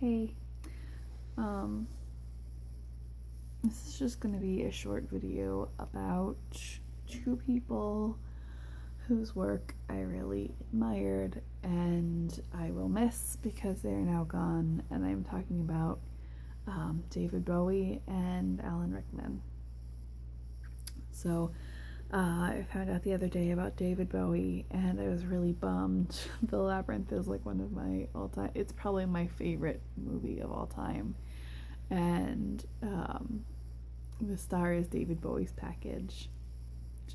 Hey, um, this is just going to be a short video about two people whose work I really admired and I will miss because they are now gone, and I'm talking about David Bowie and Alan Rickman. So, I found out the other day about David Bowie and I was really bummed. The Labyrinth is like one of my all-time, it's probably my favorite movie of all time. And the star is David Bowie's package.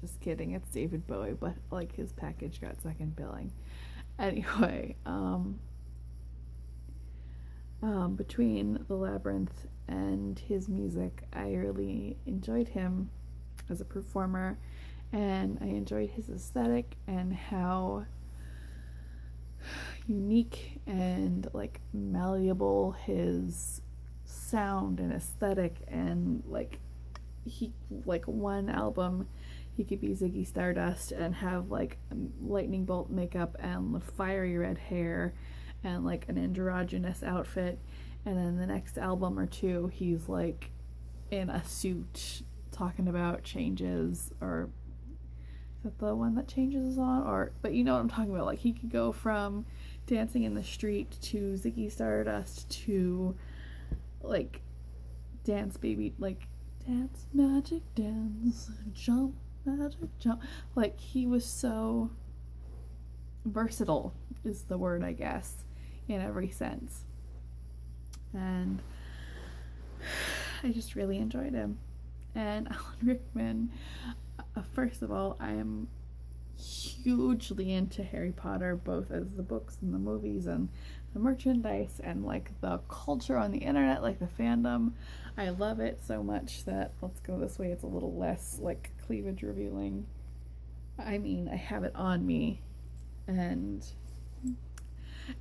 Just kidding, it's David Bowie, but like his package got second billing. Anyway, between The Labyrinth and his music, I really enjoyed him as a performer, and I enjoyed his aesthetic and how unique and like malleable his sound and aesthetic, and like he, like, one album he could be Ziggy Stardust and have like lightning bolt makeup and fiery red hair and like an androgynous outfit, and then the next album or two he's like in a suit talking about changes, or is that the one that changes is on, or but you know what I'm talking about. Like he could go from dancing in the street to Ziggy Stardust to like dance baby, like dance magic dance, jump magic jump. Like he was so versatile is the word, I guess, in every sense. And I just really enjoyed him. And Alan Rickman, first of all, I am hugely into Harry Potter, both as the books and the movies and the merchandise and like the culture on the internet, like the fandom. I love it so much that, let's go this way, it's a little less like cleavage revealing. I mean, I have it on me, and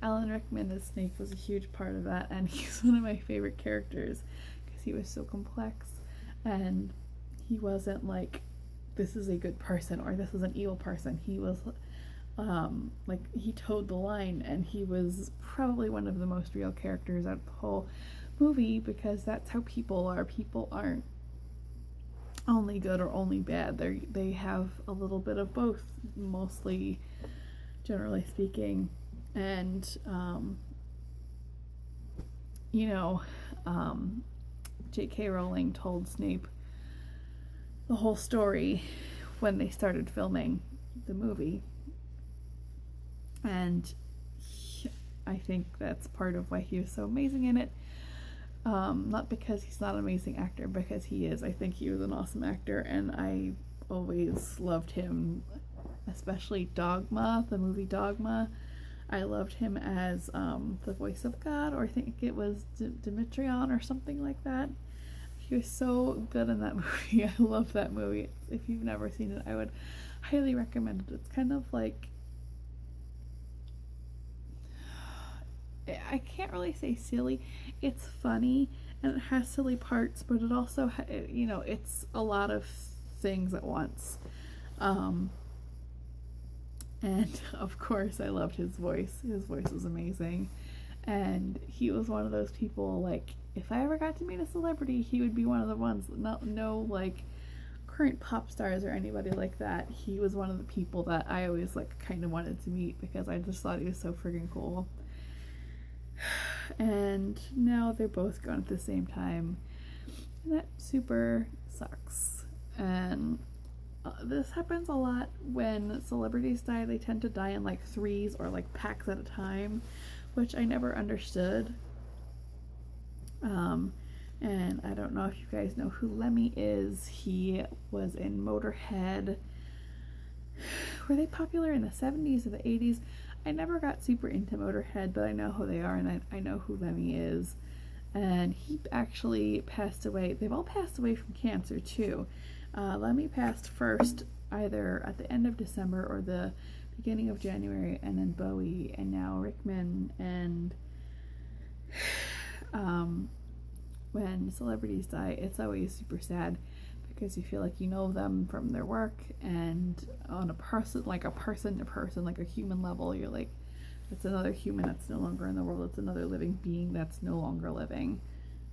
Alan Rickman as Snape was a huge part of that, and he's one of my favorite characters because he was so complex, and he wasn't like, this is a good person or this is an evil person. He was like, he towed the line, and he was probably one of the most real characters out of the whole movie, because that's how people are. People aren't only good or only bad. They have a little bit of both, mostly, generally speaking. And you know, J.K. Rowling told Snape the whole story when they started filming the movie, and I think that's part of why he was so amazing in it. Not because he's not an amazing actor, because he is. I think he was an awesome actor, and I always loved him, especially Dogma, the movie Dogma. I loved him as the voice of God, or I think it was Demetrion or something like that. He was so good in that movie. I love that movie. If you've never seen it, I would highly recommend it. It's kind of like, I can't really say silly. It's funny and it has silly parts, but it also, you know, it's a lot of things at once. And of course, I loved his voice. His voice was amazing. And he was one of those people, like, if I ever got to meet a celebrity, he would be one of the ones. No like current pop stars or anybody like that. He was one of the people that I always like kind of wanted to meet because I just thought he was so friggin' cool. And now they're both gone at the same time, and that super sucks. And this happens a lot when celebrities die. They tend to die in like threes or like packs at a time, which I never understood. And I don't know if you guys know who Lemmy is. He was in Motorhead. Were they popular in the 70s or the 80s? I never got super into Motorhead, but I know who they are, and I know who Lemmy is. And he actually passed away. They've all passed away from cancer too. Lemmy passed first, either at the end of December or the beginning of January, and then Bowie, and now Rickman. And when celebrities die, it's always super sad because you feel like you know them from their work, and on a person to person, like a human level, you're like, It's another human that's no longer in the world. It's another living being that's no longer living.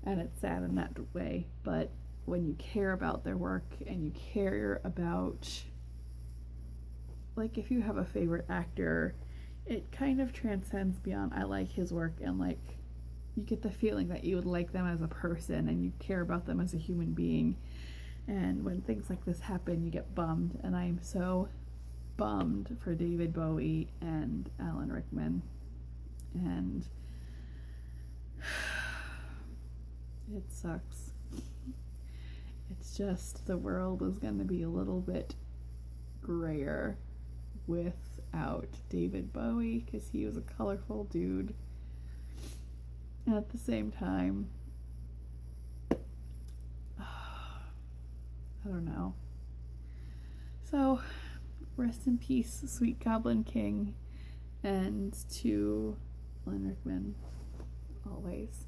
And it's sad in that way. But when you care about their work and you care about, like, if you have a favorite actor, it kind of transcends beyond I like his work, and like you get the feeling that you would like them as a person and you care about them as a human being. And when things like this happen, you get bummed, and I am so bummed for David Bowie and Alan Rickman. And it sucks. It's just the world is going to be a little bit grayer without David Bowie, because he was a colorful dude. And at the same time, I don't know. So, rest in peace, sweet Goblin King, and to Alan Rickman, always.